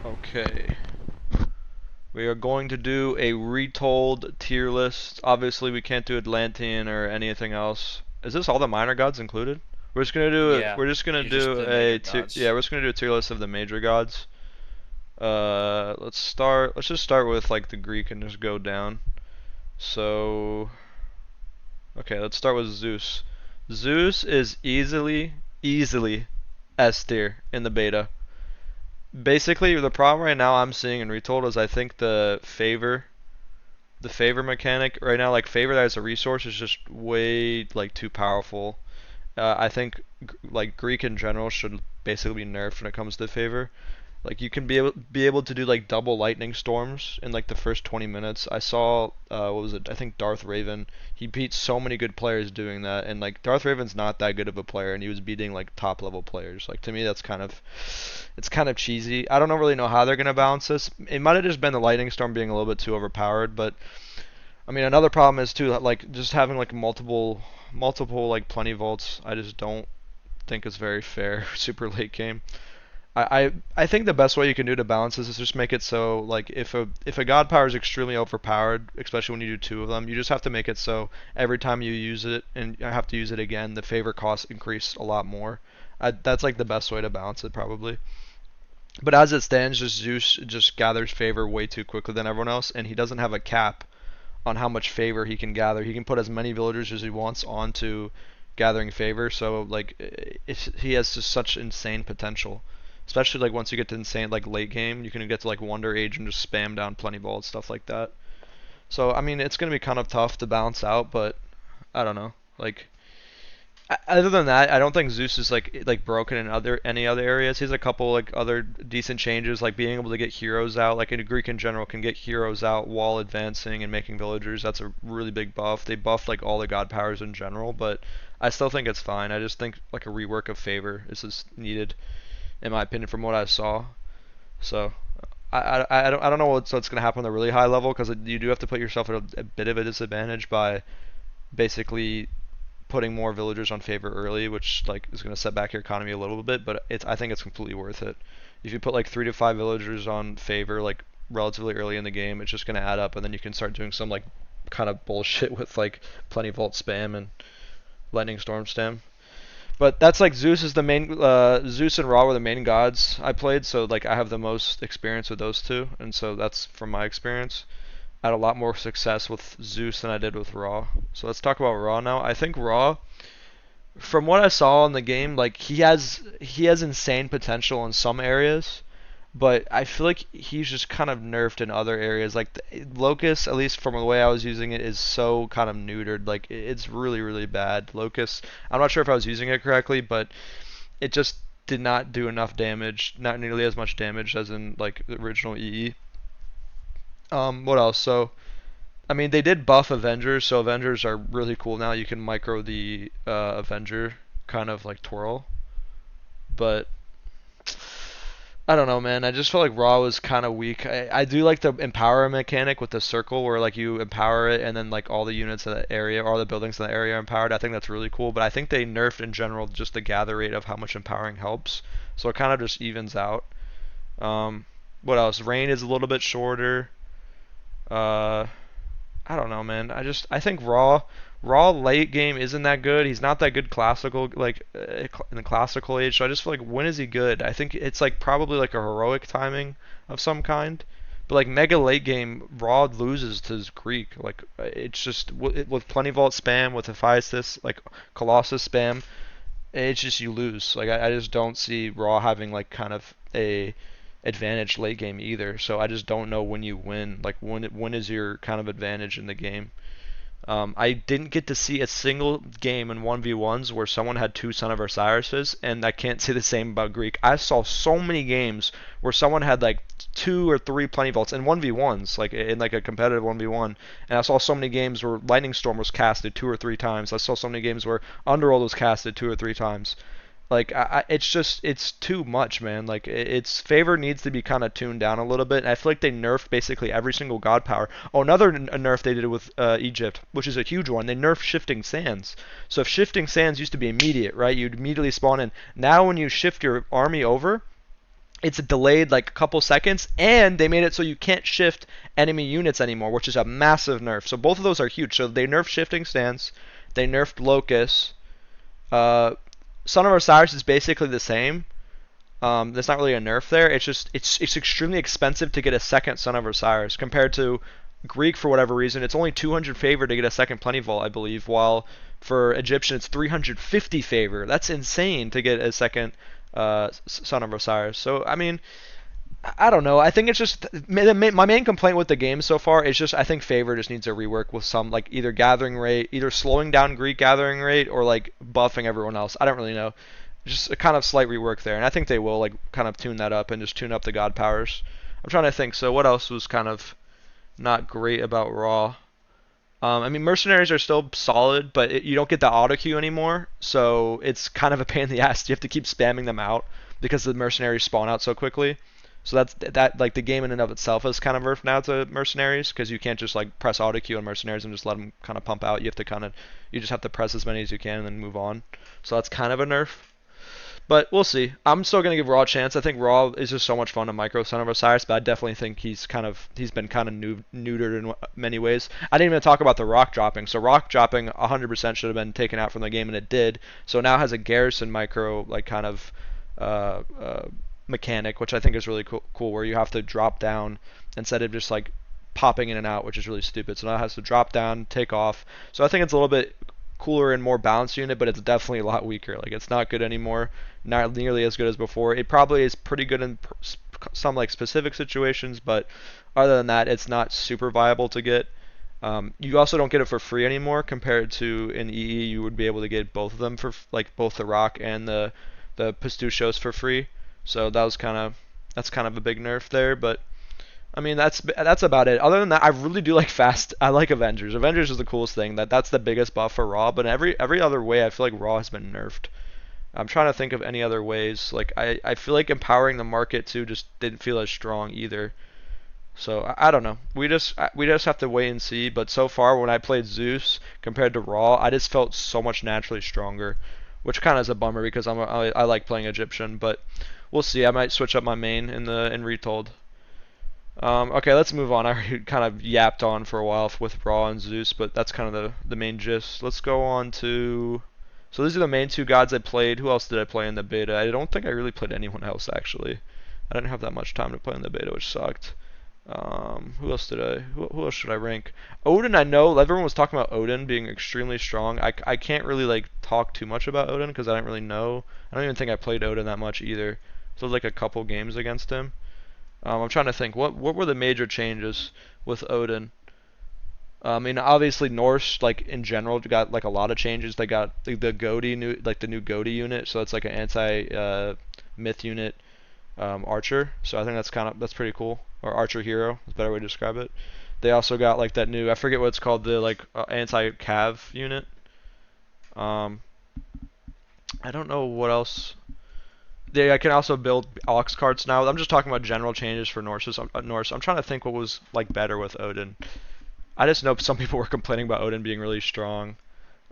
Okay. We are going to do a retold tier list. Obviously, we can't do Atlantean or anything else. Is this all the minor gods included? We're just gonna do it. Yeah, We're just gonna you just do the a major tier. Yeah, gods. we're just gonna do a tier list of the major gods. Let's start. Let's just start with like the Greek and just go down. So, okay, let's start with Zeus. Zeus is easily S tier in the beta. Basically, the problem right now I'm seeing in Retold is I think the favor mechanic right now, like favor as a resource, is just way like too powerful. I think like Greek in general should basically be nerfed when it comes to favor. Like you can be able to do like double lightning storms in like the first 20 minutes. I saw what was it? I think Darth Raven. He beat so many good players doing that, and like Darth Raven's not that good of a player, and he was beating like top level players. Like to me, that's kind of cheesy. I don't really know how they're gonna balance this. It might have just been the lightning storm being a little bit too overpowered, but I mean another problem is too like just having like multiple like plenty volts. I just don't think is very fair super late game. I think the best way you can do to balance this is just make it so like if a god power is extremely overpowered, especially when you do two of them, you just have to make it so every time you use it and you have to use it again, the favor costs increase a lot more. That's like the best way to balance it probably. But as it stands, just Zeus just gathers favor way too quickly than everyone else, and he doesn't have a cap on how much favor he can gather. He can put as many villagers as he wants onto gathering favor. So like he has just such insane potential. Especially like once you get to insane like late game, you can get to like Wonder Age and just spam down plenty vault stuff like that. So I mean, it's gonna be kind of tough to balance out, but I don't know. Like other than that, I don't think Zeus is like broken in other any other areas. He has a couple like other decent changes, like being able to get heroes out. Like in Greek in general, can get heroes out while advancing and making villagers. That's a really big buff. They buffed like all the god powers in general, but I still think it's fine. I just think like a rework of favor is just needed, in my opinion, from what I saw. So I don't know what's gonna happen on the really high level because you do have to put yourself at a bit of a disadvantage by basically putting more villagers on favor early, which like is going to set back your economy a little bit, but I think it's completely worth it. If you put like 3 to 5 villagers on favor like relatively early in the game, it's just going to add up, and then you can start doing some like kind of bullshit with like plenty vault spam and lightning storm spam. But that's like Zeus is the main Zeus and Ra were the main gods I played, so like I have the most experience with those two, and so that's from my experience. I had a lot more success with Zeus than I did with Ra. So let's talk about Ra now. I think Ra, from what I saw in the game, like he has insane potential in some areas, but I feel like he's just kind of nerfed in other areas. Like the, Locust, at least from the way I was using it, is so kind of neutered. Like it's really bad. Locust, I'm not sure if I was using it correctly, but it just did not do enough damage, not nearly as much damage as in like the original EE. What else? So I mean, they did buff Avengers, so Avengers are really cool now. You can micro the Avenger kind of like twirl, but I don't know, man. I just felt like Raw was kind of weak. I do like the empower mechanic with the circle where like you empower it and then like all the units in that area, all the buildings in that area are empowered. I think that's really cool, but I think they nerfed in general just the gather rate of how much empowering helps. So it kind of just evens out. What else? Rain is a little bit shorter. Uh, I don't know, man. I think Raw late game isn't that good. He's not that good classical like in the classical age. So I just feel like when is he good? I think it's like probably like a heroic timing of some kind. But like mega late game, Raw loses to his Greek. Like it's just with plenty vault spam with Hephaestus like Colossus spam, it's just you lose. Like I just don't see Raw having like kind of a advantage late game either. So I just don't know when you win. Like when is your kind of advantage in the game? I didn't get to see a single game in 1v1s where someone had two Son of Osiris's, and I can't say the same about Greek. I saw so many games where someone had like two or three plenty vaults in 1v1s, like in like a competitive 1v1, and I saw so many games where Lightning Storm was casted 2 or 3 times. I saw so many games where Underworld was casted 2 or 3 times. Like it's just it's too much, man. Like its favor needs to be kind of tuned down a little bit. And I feel like they nerfed basically every single god power. Oh, another nerf they did with Egypt, which is a huge one. They nerfed shifting sands. So if shifting sands used to be immediate, right? You'd immediately spawn in. Now when you shift your army over, it's delayed like a couple seconds, and they made it so you can't shift enemy units anymore, which is a massive nerf. So both of those are huge. So they nerfed shifting stance, they nerfed locust. Son of Osiris is basically the same. There's not really a nerf there. It's just it's extremely expensive to get a second Son of Osiris compared to Greek for whatever reason. It's only 200 favor to get a second Plentyvault, I believe, while for Egyptian it's 350 favor. That's insane to get a second Son of Osiris. So I mean, I don't know. I think it's just my main complaint with the game so far is just I think favor just needs a rework with some like either gathering rate, either slowing down Greek gathering rate or like buffing everyone else. I don't really know. Just a kind of slight rework there, and I think they will like kind of tune that up and just tune up the god powers. I'm trying to think. So what else was kind of not great about Raw? I mean, mercenaries are still solid, but you don't get the auto queue anymore, so it's kind of a pain in the ass. You have to keep spamming them out because the mercenaries spawn out so quickly. So that like the game in and of itself is kind of nerfed now to mercenaries because you can't just like press auto queue on mercenaries and just let them kind of pump out. You just have to press as many as you can and then move on. So that's kind of a nerf. But we'll see. I'm still gonna give Raw a chance. I think Raw is just so much fun to micro Son of Osiris, but I definitely think he's been kind of neutered in many ways. I didn't even talk about the rock dropping. So rock dropping 100% should have been taken out from the game, and it did. So it now has a garrison micro like kind of mechanic, which I think is really cool, where you have to drop down instead of just like popping in and out, which is really stupid. So now it has to drop down, take off. So I think it's a little bit cooler and more balanced unit, but it's definitely a lot weaker. Like it's not good anymore, not nearly as good as before. It probably is pretty good in some like specific situations, but other than that, it's not super viable to get. You also don't get it for free anymore compared to in EE. You would be able to get both of them for like both the rock and the Pastuchos for free. So that's kind of a big nerf there, but I mean that's about it. Other than that, I really do like I like Avengers. Avengers is the coolest thing. That's the biggest buff for Raw, but every other way I feel like Raw has been nerfed. I'm trying to think of any other ways. Like I feel like empowering the market too just didn't feel as strong either. So I don't know. We just have to wait and see. But so far, when I played Zeus compared to Raw, I just felt so much naturally stronger, which kind of is a bummer because I like playing Egyptian. But we'll see. I might switch up my main in Retold. Okay, let's move on. I already kind of yapped on for a while with Raw and Zeus, but that's kind of the main gist. Let's go on to... So these are the main two gods I played. Who else did I play in the beta? I don't think I really played anyone else, actually. I didn't have that much time to play in the beta, which sucked. Who else should I rank? Odin, I know. Everyone was talking about Odin being extremely strong. I can't really, like, talk too much about Odin because I don't really know. I don't even think I played Odin that much either. So it was like a couple games against him. I'm trying to think, what were the major changes with Odin? I mean, obviously Norse, like in general, got like a lot of changes. They got the Godi new, like the new Godi unit, so it's like an anti myth unit archer. So I think that's pretty cool. Or archer hero, is a better way to describe it. They also got like that new, I forget what it's called, the like anti cav unit. I don't know what else. I can also build ox carts now. I'm just talking about general changes for Norse. I'm trying to think what was like better with Odin. I just know some people were complaining about Odin being really strong.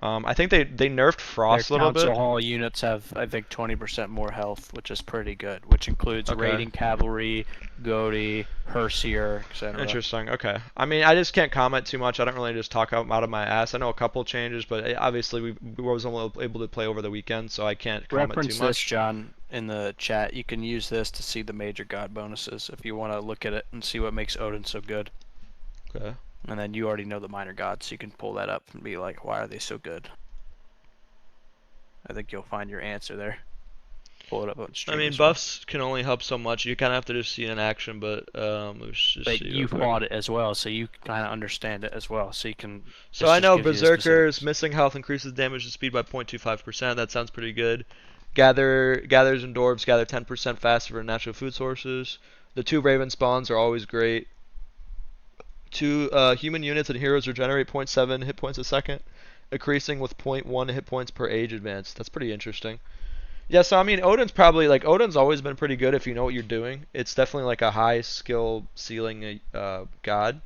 I think they nerfed Frost a little bit. Council Hall units have, I think, 20% more health, which is pretty good, which includes raiding cavalry, Godi, Hersier, etc. Interesting. Okay. I mean, I just can't comment too much. I don't really just talk out of my ass. I know a couple changes, but obviously we wasn't able to play over the weekend, so I can't comment too much. Reference this, John, in the chat. You can use this to see the major god bonuses if you want to look at it and see what makes Odin so good. Okay. And then you already know the minor gods, so you can pull that up and be like, why are they so good? I think you'll find your answer there. Pull it up on stream. I mean, buffs can only help so much. You kind of have to just see it in action, but let's just see. But you fought it as well, so you kind of understand it as well, so you can... So I know Berserkers, missing health increases damage and speed by 0.25%. That sounds pretty good. Gathers and Dwarves gather 10% faster for natural food sources. The 2 Raven spawns are always great. 2 human units and heroes regenerate 0.7 hit points a second, increasing with 0.1 hit points per age advance. That's pretty interesting. Yeah, so I mean, Odin's always been pretty good if you know what you're doing. It's definitely like a high skill ceiling god.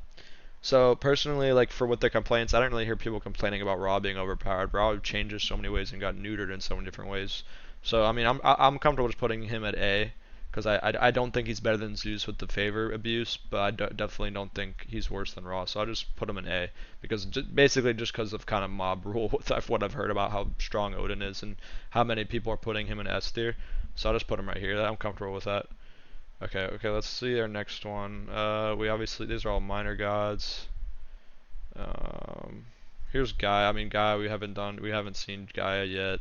So personally, like for what their complaints, I don't really hear people complaining about Raw being overpowered. Raw changes so many ways and got neutered in so many different ways. So I mean, I'm comfortable just putting him at A. because I don't think he's better than Zeus with the favor abuse, but definitely don't think he's worse than Ra. So I'll just put him in A because basically just because of kind of mob rule with what I've heard about how strong Odin is and how many people are putting him in S tier. So I'll just put him right here. I'm comfortable with that. Okay, let's see our next one. We obviously, these are all minor gods. Um, Here's Gaia. I mean, Gaia we haven't seen Gaia yet.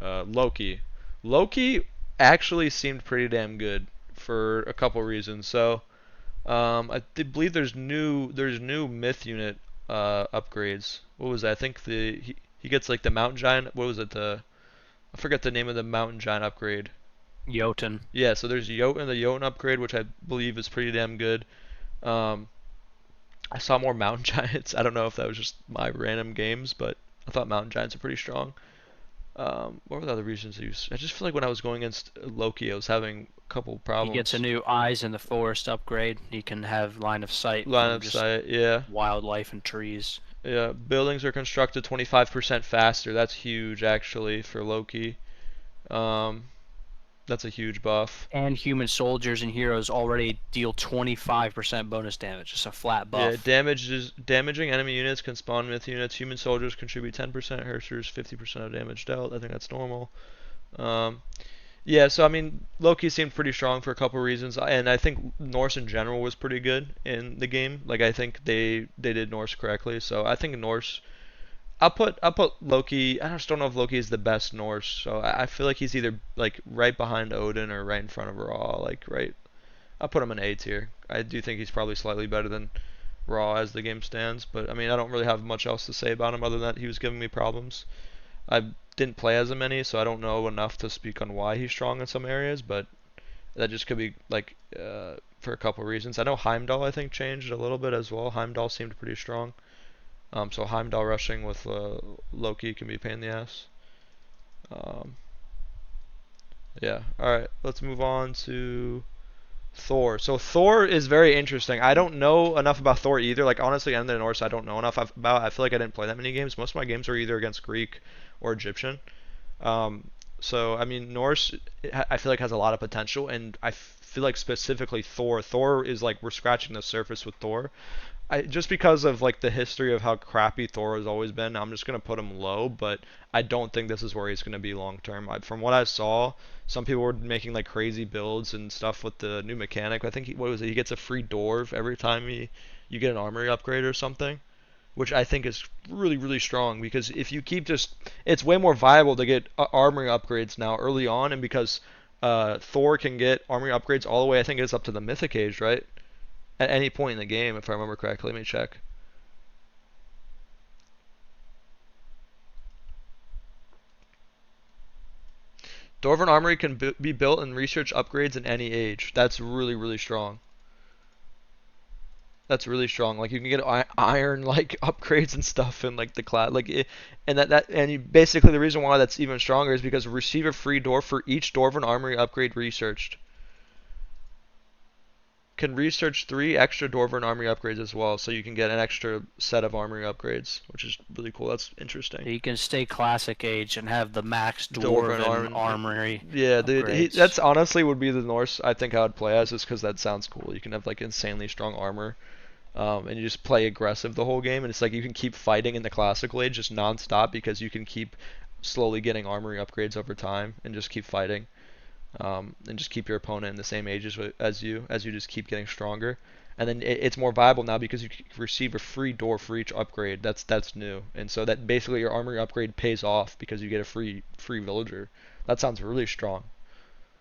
Loki. Loki actually seemed pretty damn good for a couple reasons. So, I believe there's new myth unit upgrades. What was that? I think he gets like the mountain giant. What was it? I forget the name of the mountain giant upgrade. Jotun. Yeah, so there's Jotun, the Jotun upgrade, which I believe is pretty damn good. Um, I saw more mountain giants. I don't know if that was just my random games, but I thought mountain giants are pretty strong. What were the other reasons used? I just feel like when I was going against Loki, I was having a couple He gets a problems. new eyes in the forest upgrade. He can have line of sight Line from of just sight, yeah. wildlife and trees. Yeah, buildings are constructed 25% faster. That's huge actually for Loki. Um, that's a huge buff. And human soldiers and heroes already deal 25% bonus damage. Just a flat Yeah, buff. damaging enemy units can spawn myth units. Human soldiers contribute 10%, Hersters 50% of damage dealt. I think that's normal. Um, yeah, so I mean, Loki seemed pretty strong for a couple reasons, and I think Norse in general was pretty good in the game. Like I think they did Norse correctly, so I think Norse. I'll put Loki. I just don't know if Loki is the best Norse, so I feel like he's either like right behind Odin or right in front of Ra. Like right, I'll put him in A tier. I do think he's probably slightly better than Raw as the game stands. But I mean, I don't really have much else to say about him other than that he was giving me problems. I didn't play as many, so I don't know enough to speak on why he's strong in some areas. But that just could be like for a couple of reasons. I know Heimdall I think changed a little bit as well. Heimdall seemed pretty strong. So Heimdall rushing with Loki can be a pain in the ass. Um, yeah. All right. Let's move on to Thor. So Thor is very interesting. I don't know enough about Thor either. Like honestly, and the Norse I don't know enough about. I feel like I didn't play that many games. Most of my games are either against Greek or Egyptian. Um, so I mean Norse I feel like has a lot of potential, and I feel like specifically Thor. Thor is like we're scratching the surface with Thor. Just because of like the history of how crappy Thor has always been, I'm just gonna put him low. But I don't think this is where he's gonna be long term. From what I saw, some people were making like crazy builds and stuff with the new mechanic. I think what was it? He gets a free dwarf every time you get an armory upgrade or something, which I think is really strong because if you keep just, it's way more viable to get armory upgrades now early on, and because Thor can get armory upgrades all the way. I think it's up to the Mythic Age, right? At any point in the game, if I remember correctly. Let me check. Dwarven Armory can be built and research upgrades in any age. That's really strong. That's really strong. Like you can get iron like upgrades and stuff in like the class and basically the reason why that's even stronger is because receive a free dwarf for each Dwarven Armory upgrade researched. Can research 3 extra Dwarven armory upgrades as well, so you can get an extra set of armory upgrades, which is really cool. That's interesting. You can stay classic age and have the max Dwarven dwarven armory yeah, dude, upgrades. that's honestly would be the Norse I think I would play as, just because that sounds cool. You can have like insanely strong armor, and you just play aggressive the whole game, and it's like you can keep fighting in the classical age just non-stop because you can keep slowly getting armory upgrades over time and just keep fighting. And just keep your opponent in the same age as you just keep getting stronger. And then it's more viable now because you receive a free door for each upgrade. That's new, and so that basically your armory upgrade pays off because you get a free villager. That sounds really strong.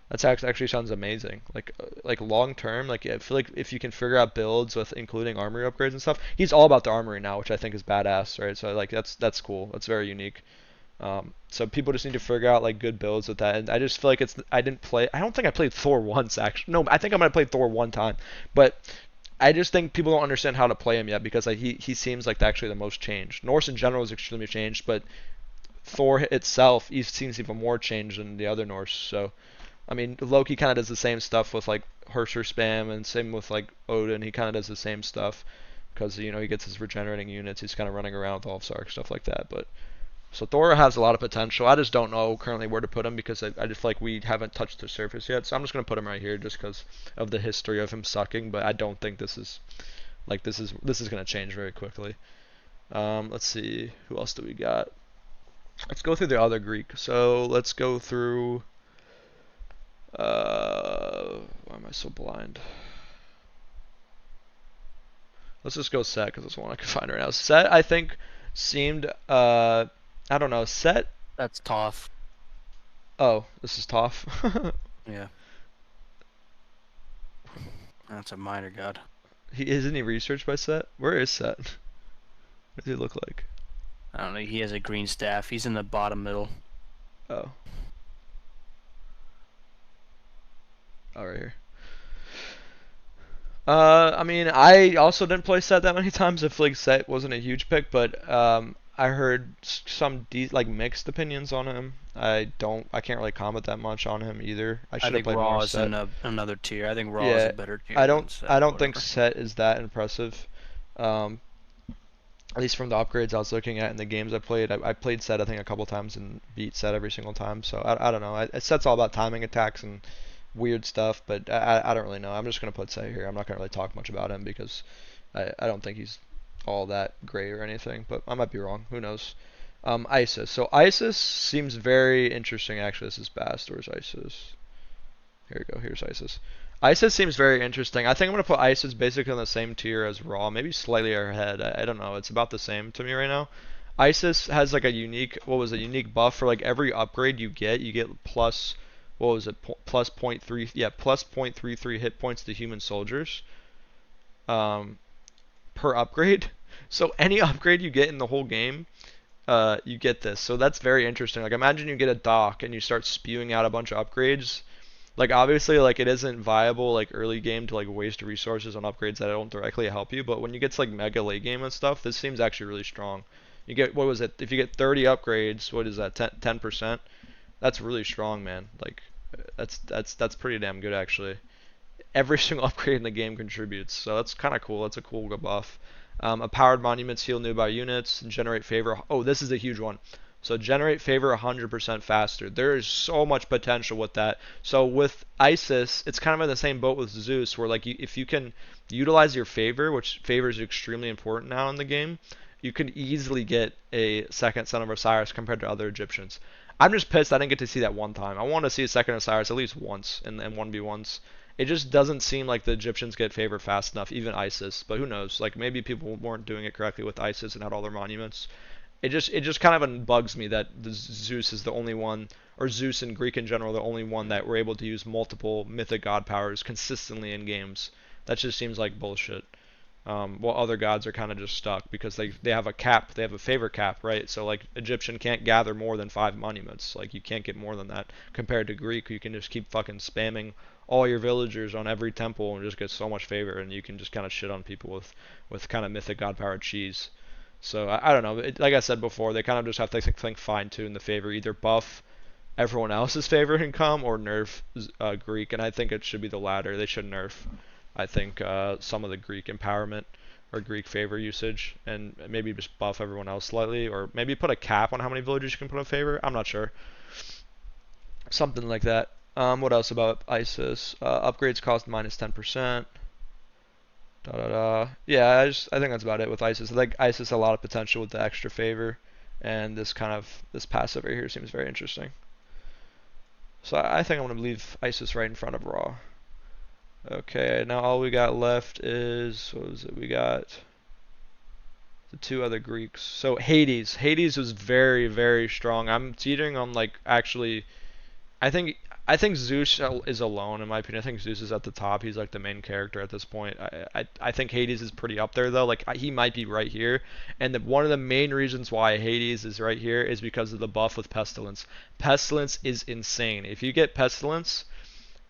That actually sounds amazing. Like long term, like I feel like if you can figure out builds with including armory upgrades and stuff, he's all about the armory now, which I think is badass, right? So like that's cool. That's very unique. So people just need to figure out like good builds with that. And I just feel like I didn't play. I don't think I played Thor once actually. No, I think I might have played Thor one time. But I just think people don't understand how to play him yet because like he seems like actually the most changed. Norse in general is extremely changed, but Thor itself he seems even more changed than the other Norse. So I mean Loki kind of does the same stuff with like Herser spam, and same with like Odin. He kind of does the same stuff because he gets his regenerating units. He's kind of running around with All-Star stuff like that, but. So Thor has a lot of potential. I just don't know currently where to put him because I just feel like we haven't touched the surface yet. So I'm just gonna put him right here just because of the history of him sucking. But I don't think this is gonna change very quickly. Let's see, who else do we got? Let's go through the other Greek. So let's go through. Why am I so blind? Let's just go Set because that's the one I can find right now. Set, I think, seemed. I don't know. Set. That's Toph. Oh, this is Toph. Yeah. That's a minor god. He isn't he researched by Set? Where is Set? What does he look like? I don't know. He has a green staff. He's in the bottom middle. Oh. Oh, right here. I mean, I also didn't play Set that many times. I feel like Set wasn't a huge pick, but I heard some like mixed opinions on him. I can't really comment that much on him either. I I should have think played Raw more is Set. in another tier. I think Raw is Yeah, a better tier I than don't, Set, I don't think whatever. Set is that impressive. Um, at least from the upgrades I was looking at in the games I played. I played Set I think a couple times and beat Set every single time. So I don't know. Set's all about timing attacks and weird stuff, but I don't really know. I'm just gonna put Set here. I'm not gonna really talk much about him because I don't think he's all that great or anything, but I might be wrong. Who knows? Isis. So Isis seems very interesting. Actually, this is Bast. Where's Isis? Here we go. Here's Isis. Isis seems very interesting. I think I'm gonna put Isis basically on the same tier as Raw, maybe slightly ahead. I don't know. It's about the same to me right now. Isis has like a unique, what was it? Unique buff for like every upgrade you get plus, what was it? Plus point 0.3, yeah, plus 0.33 hit points to human soldiers. Per upgrade. So any upgrade you get in the whole game, you get this. So that's very interesting. Like imagine you get a dock and you start spewing out a bunch of upgrades. Like obviously like it isn't viable like early game to like waste resources on upgrades that don't directly help you, but when you get to like mega late game and stuff, this seems actually really strong. You get what was it? If you get 30 upgrades, what is that? 10%? That's really strong, man. Like that's pretty damn good actually. Every single upgrade in the game contributes, so that's kind of cool. That's a cool buff. A powered monuments heal nearby units and generate favor. Oh, this is a huge one. So generate favor 100% faster. There is so much potential with that. So with Isis, it's kind of in the same boat with Zeus, where like if you can utilize your favor, which favor is extremely important now in the game, you can easily get a second Son of Osiris compared to other Egyptians. I'm just pissed I didn't get to see that one time. I want to see a second Osiris at least once in 1v1s. It just doesn't seem like the Egyptians get favor fast enough, even Isis. But who knows? Like maybe people weren't doing it correctly with Isis and had all their monuments. It just kind of bugs me that Zeus is the only one, or Zeus and Greek in general, the only one that were able to use multiple mythic god powers consistently in games. That just seems like bullshit. While other gods are kind of just stuck because they have a cap, they have a favor cap, right? So like Egyptian can't gather more than 5 monuments. Like you can't get more than that compared to Greek. You can just keep fucking spamming all your villagers on every temple and just get so much favor, and you can just kind of shit on people with kind of mythic god powered cheese. So I don't know. Like I said before, they kind of just have to think fine tune the favor, either buff everyone else's favorite income or nerf Greek, and I think it should be the latter. They should nerf, I think, some of the Greek empowerment or Greek favor usage, and maybe just buff everyone else slightly, or maybe put a cap on how many villagers you can put in favor. I'm not sure. Something like that. What else about Isis? Upgrades cost minus 10%. Da da da. Yeah, I think that's about it with Isis. I think Isis has a lot of potential with the extra favor, and this passive right here seems very interesting. So I think I'm gonna leave Isis right in front of Raw. Okay, now all we got left is what was it? We got the two other Greeks. So Hades. Hades was very strong. I'm teetering on like actually I think I think Zeus is alone in my opinion. I think Zeus is at the top. He's like the main character at this point. I think Hades is pretty up there though. Like he might be right here. And one of the main reasons why Hades is right here is because of the buff with Pestilence. Pestilence is insane. If you get Pestilence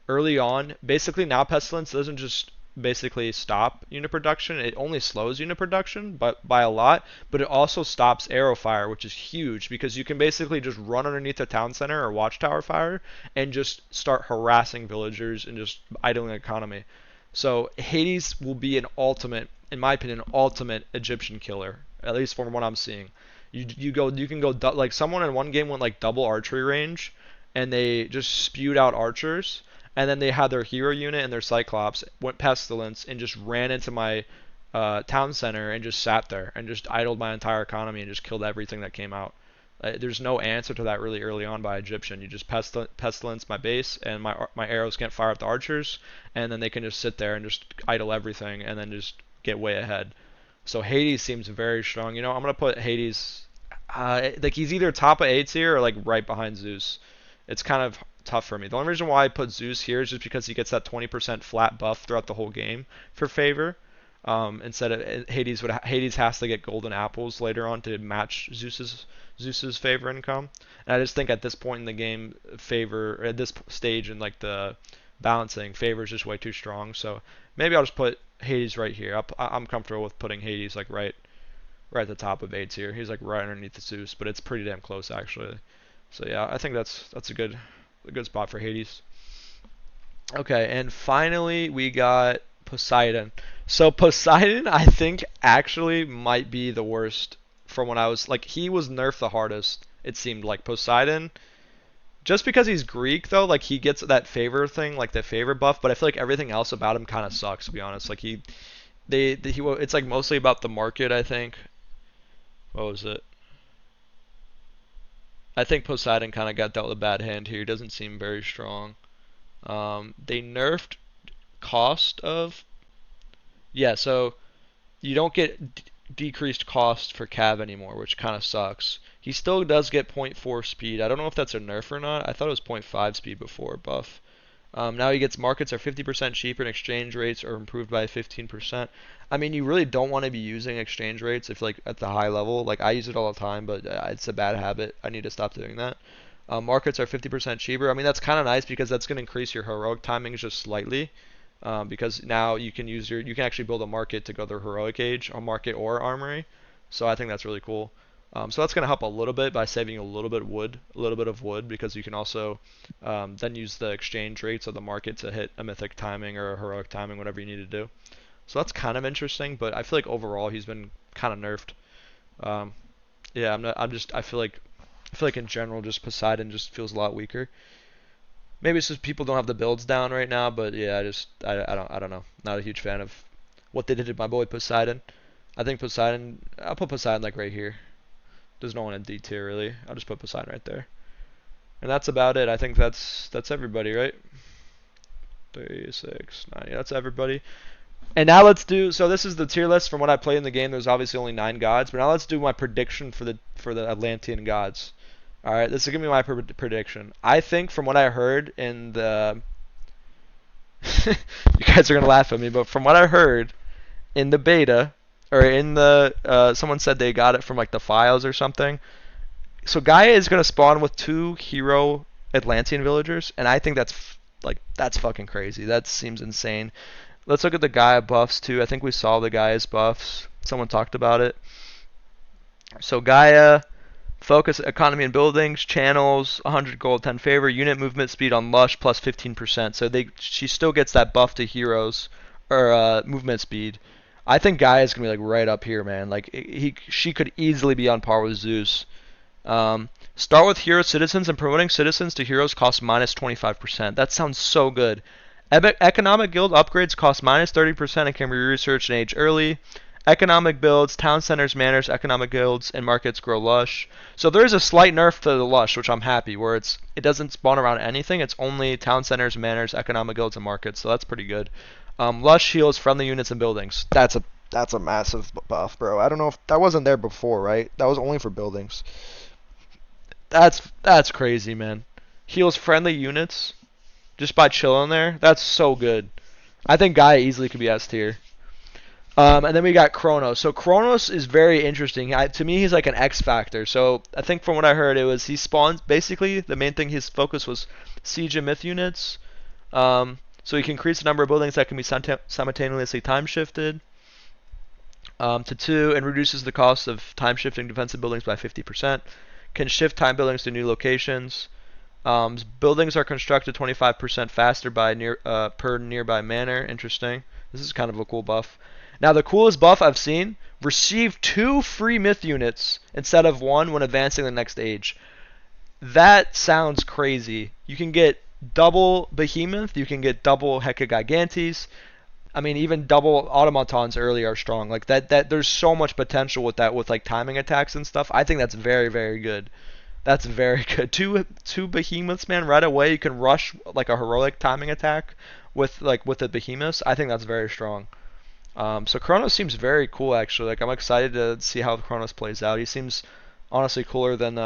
early on, basically now Pestilence doesn't just basically stop unit production. It only slows unit production, but by a lot. But it also stops arrow fire, which is huge because you can basically just run underneath a town center or watchtower fire and just start harassing villagers and just idling the economy. So Hades will be an ultimate, in my opinion, ultimate Egyptian killer, at least from what I'm seeing. You can go like someone in one game went like double archery range, and they just spewed out archers, and then they had their hero unit and their Cyclops went pestilence and just ran into my town center and just sat there and just idled my entire economy and just killed everything that came out. There's no answer to that really early on by Egyptian. You just pestilence my base, and my arrows can't fire at the archers, and then they can just sit there and just idle everything, and then just get way ahead. So Hades seems very strong. I'm gonna put Hades. Like he's either top of A tier or like right behind Zeus. It's kind of tough for me. The only reason why I put Zeus here is just because he gets that 20% flat buff throughout the whole game for favor. Instead of Hades has to get golden apples later on to match Zeus's favor income. And I just think at this point in the game, favor at this stage in like the balancing, favor is just way too strong. So maybe I'll just put Hades right here. I'm comfortable with putting Hades like right at the top of A tier. He's like right underneath the Zeus, but it's pretty damn close actually. So yeah, I think that's a good spot for Hades. Okay, and finally we got Poseidon. So Poseidon, I think actually might be the worst from when I was like he was nerfed the hardest. It seemed like Poseidon, just because he's Greek though, like he gets that favor thing, like the favor buff. But I feel like everything else about him kind of sucks, to be honest. Like it's like mostly about the market. I think. What was it? I think Poseidon kind of got dealt a bad hand here. He doesn't seem very strong. They nerfed cost of. Yeah, so you don't get decreased cost for Cav anymore, which kind of sucks. He still does get point 0.4 speed. I don't know if that's a nerf or not. I thought it was 0.5 speed before buff. Now he gets markets are 50% cheaper and exchange rates are improved by 15%. I mean, you really don't want to be using exchange rates if like at the high level. Like I use it all the time, but it's a bad habit. I need to stop doing that. Markets are 50% cheaper. I mean, that's kind of nice because that's going to increase your heroic timings just slightly. Because now you can actually build a market to go to heroic age, or market or armory. So I think that's really cool. So that's going to help a little bit by saving a little bit of wood, because you can also then use the exchange rates of the market to hit a mythic timing or a heroic timing, whatever you need to do. So that's kind of interesting, but I feel like overall he's been kind of nerfed. Yeah, I feel like in general just Poseidon just feels a lot weaker. Maybe it's just people don't have the builds down right now, but yeah, I don't know. Not a huge fan of what they did to my boy Poseidon. I think I'll put Poseidon like right here. There's no one in D tier really. I'll just put Poseidon right there. And that's about it. I think that's everybody, right? 3, 6, 9. Yeah, that's everybody. And now let's do. So this is the tier list from what I played in the game. There's obviously only 9 gods, but now let's do my prediction for the Atlantean gods. All right, this is gonna be my prediction. I think from what I heard in the, you guys are gonna laugh at me, but from what I heard in the beta, or in the, someone said they got it from like the files or something. So Gaia is gonna spawn with 2 hero Atlantean villagers, and I think that's fucking crazy. That seems insane. Let's look at the Gaia buffs too. I think we saw the Gaia's buffs. Someone talked about it. So Gaia. Focus economy and buildings, channels, 100 gold, 10 favor, unit movement speed on Lush plus 15%. So she still gets that buff to heroes or movement speed. I think Gaia is gonna be like right up here, man. Like she could easily be on par with Zeus. Start with hero citizens, and promoting citizens to heroes costs minus 25%. That sounds so good. Economic guild upgrades cost minus 30% and can be researched and age early. Economic builds, town centers, manors, economic guilds, and markets grow lush. So there is a slight nerf to the lush, which I'm happy, where it doesn't spawn around anything. It's only town centers, manors, economic guilds, and markets. So that's pretty good. Lush heals friendly units and buildings. That's a massive buff, bro. I don't know if that wasn't there before, right? That was only for buildings. That's crazy, man. Heals friendly units just by chilling there. That's so good. I think Gaia easily could be S tier. And then we got Kronos. So Kronos is very interesting. To me, he's like an X factor. So I think from what I heard, it was he spawns. Basically, the main thing his focus was siege and myth units. So he can increase the number of buildings that can be simultaneously time shifted to 2, and reduces the cost of time shifting defensive buildings by 50%. Can shift time buildings to new locations. Buildings are constructed 25% faster by per nearby manor. Interesting. This is kind of a cool buff. Now the coolest buff I've seen receive 2 free myth units instead of 1 when advancing the next age. That sounds crazy. You can get double Behemoth, you can get double Hecagigantes. I mean, even double automatons early are strong. Like that there's so much potential with that, with like timing attacks and stuff. I think that's very, very good. That's very good. Two behemoths, man, right away. You can rush like a heroic timing attack with the behemoths. I think that's very strong. So Kronos seems very cool actually. Like I'm excited to see how Kronos plays out. He seems honestly cooler than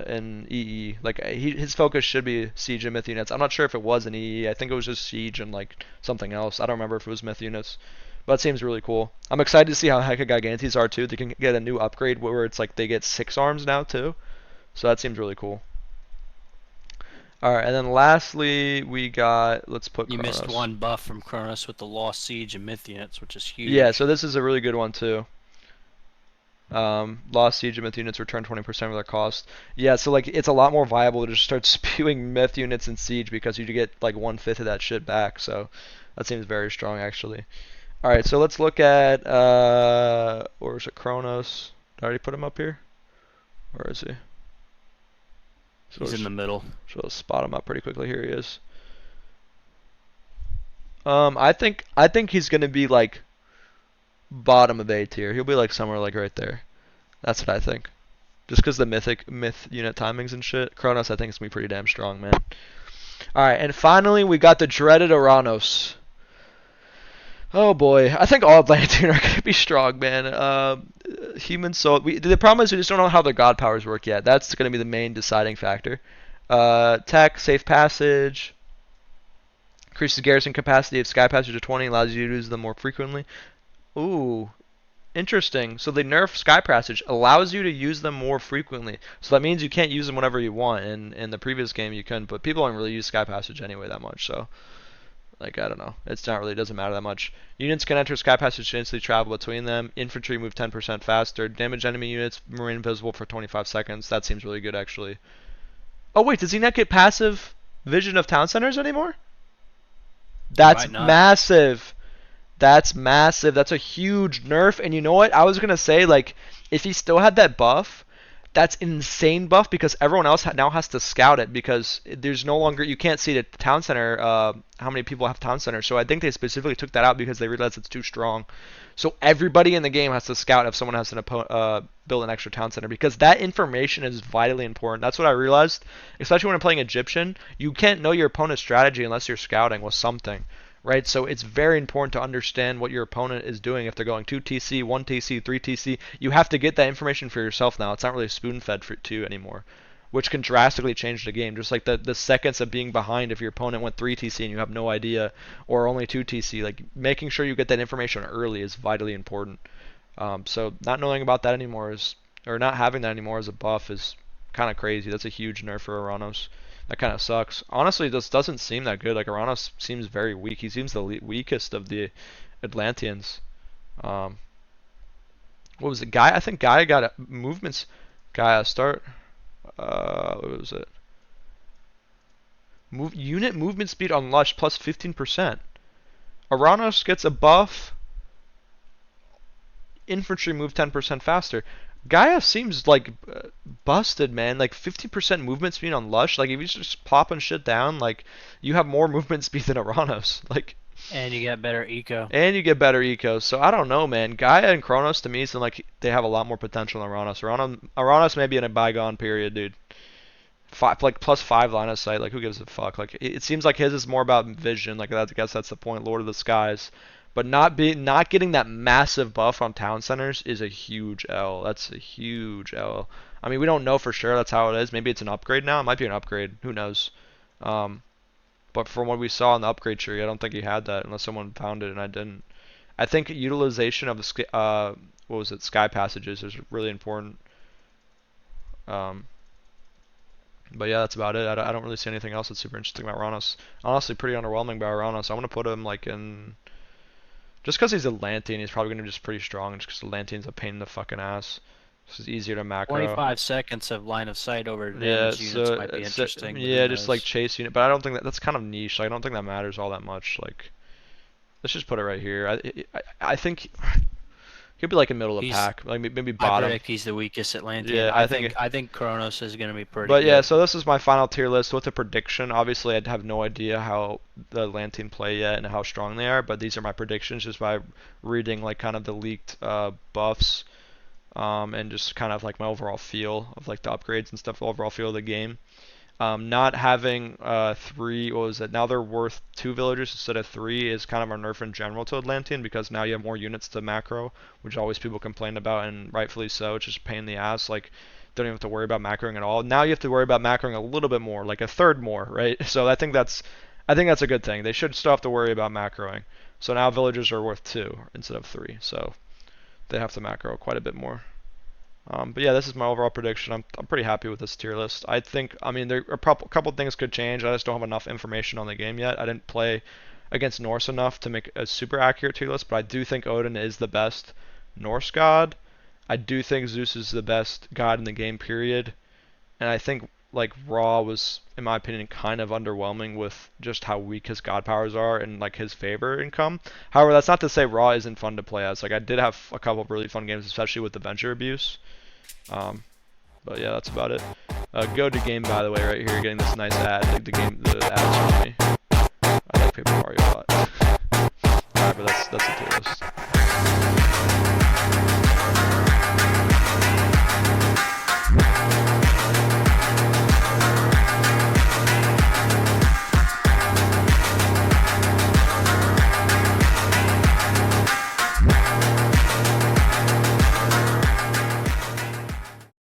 in EE. Like his focus should be siege and myth units. I'm not sure if it was in EE. I think it was just siege and like something else. I don't remember if it was myth units. But it seems really cool. I'm excited to see how Hecagigantes are too. They can get a new upgrade where it's like they get 6 arms now too. So that seems really cool. Alright, and then lastly we got, let's put You Kronos. missed one buff from Kronos with the Lost Siege and Myth units, which is huge. Yeah, so this is a really good one too. Lost Siege and Myth units return 20% of their cost. Yeah, so like it's a lot more viable to just start spewing Myth units in Siege because you get like 1/5 of that shit back. So that seems very strong actually. Alright, so let's look at, or is it Kronos? Did I already put him up here? Where is he? So He's in the middle. So let's spot him up pretty quickly. Here he is. I think he's gonna be like bottom of A tier. He'll be like somewhere like right there. That's what I think. Just because the myth unit timings and shit. Kronos I think is gonna be pretty damn strong, man. Alright, and finally we got the dreaded Uranus. Oh boy, I think all Atlantean are gonna be strong, man. Human soul. The problem is we just don't know how their god powers work yet. That's gonna be the main deciding factor. Tech, safe passage, increases garrison capacity of sky passage to 20, allows you to use them more frequently. Ooh, interesting. So they nerf sky passage, allows you to use them more frequently. So that means you can't use them whenever you want. In the previous game you couldn't, but people don't really use sky passage anyway that much. So like I don't know, it's not really, it doesn't matter that much. Units can enter sky passage to instantly travel between them. Infantry move 10% faster. Damage enemy units remain invisible for 25 seconds. That seems really good actually. Oh wait, does he not get passive vision of town centers anymore? That's massive. That's massive. That's a huge nerf. And you know what? I was gonna say, like, if he still had that buff, that's insane buff because everyone else now has to scout it because there's no longer, you can't see the town center, how many people have town center. So I think they specifically took that out because they realized it's too strong. So everybody in the game has to scout if someone has to build an extra town center because that information is vitally important. That's what I realized, especially when I'm playing Egyptian. You can't know your opponent's strategy unless you're scouting with something. Right, so it's very important to understand what your opponent is doing. If they're going 2 TC, 1 TC, 3 TC, you have to get that information for yourself now. It's not really spoon-fed to you anymore, which can drastically change the game. Just like the seconds of being behind if your opponent went 3 TC and you have no idea, or only 2 TC. Like making sure you get that information early is vitally important. So not knowing about that anymore or not having that anymore as a buff is kind of crazy. That's a huge nerf for Uranus. That kind of sucks. Honestly, this doesn't seem that good. Like Uranus seems very weak. He seems the weakest of the Atlanteans. What was it? Gaia? I think Gaia got movements. Gaia start. What was it? Unit movement speed on Lush plus 15%. Uranus gets a buff. Infantry move 10% faster. Gaia seems like busted, man. Like 50% movement speed on Lush. Like if you're just popping shit down, like you have more movement speed than Uranus. Like, and you get better eco. And you get better eco. So I don't know, man. Gaia and Kronos to me seem like they have a lot more potential than Uranus. Uranus may be in a bygone period, dude. Like +5 line of sight. Like who gives a fuck? Like it seems like his is more about vision. Like I guess that's the point. Lord of the Skies. But not getting that massive buff on town centers is a huge L. That's a huge L. I mean, we don't know for sure that's how it is. Maybe it's an upgrade now. It might be an upgrade. Who knows? But from what we saw in the upgrade tree, I don't think he had that unless someone found it and I didn't. I think utilization of the what was it? Sky passages is really important. But yeah, that's about it. I don't really see anything else that's super interesting about Uranus. Honestly, pretty underwhelming by Uranus. I'm gonna put him like in. Just because he's Atlantean, he's probably going to be just pretty strong. Just because Atlantean's a pain in the fucking ass. It's easier to macro. 25 seconds of line of sight over damage units might be interesting. Yeah, just like chase unit. But I don't think that's kind of niche. Like, I don't think that matters all that much. Like, let's just put it right here. I think He'll be like in middle of the He's pack, like maybe I bottom. predict he's the weakest Atlantean. Yeah, I think. I think Kronos is gonna be pretty But yeah, good. so this is my final tier list with a prediction. Obviously, I have no idea how the Atlantean play yet and how strong they are, but these are my predictions just by reading like kind of the leaked buffs, and just kind of like my overall feel of like the upgrades and stuff, overall feel of the game. Not having three, what was it? Now they're worth two villagers instead of three is kind of a nerf in general to Atlantean because now you have more units to macro, which always people complain about, and rightfully so. It's just a pain in the ass. Like, don't even have to worry about macroing at all. Now you have to worry about macroing a little bit more, like a third more, right? So I think that's a good thing. They should still have to worry about macroing. So now villagers are worth two instead of three. So they have to macro quite a bit more. But yeah, this is my overall prediction. I'm pretty happy with this tier list. I mean, there are a couple things could change. I just don't have enough information on the game yet. I didn't play against Norse enough to make a super accurate tier list, but I do think Odin is the best Norse god. I do think Zeus is the best god in the game, period. And I think like Raw was, in my opinion, kind of underwhelming with just how weak his god powers are and like his favor income. However, that's not to say Raw isn't fun to play as. Like I did have a couple of really fun games, especially with the Venture abuse. Um, but yeah, that's about it. Go to game, by the way, right here, getting this nice ad. Like the ads from me. I like Paper Mario a lot. Alright, but that's the tier list.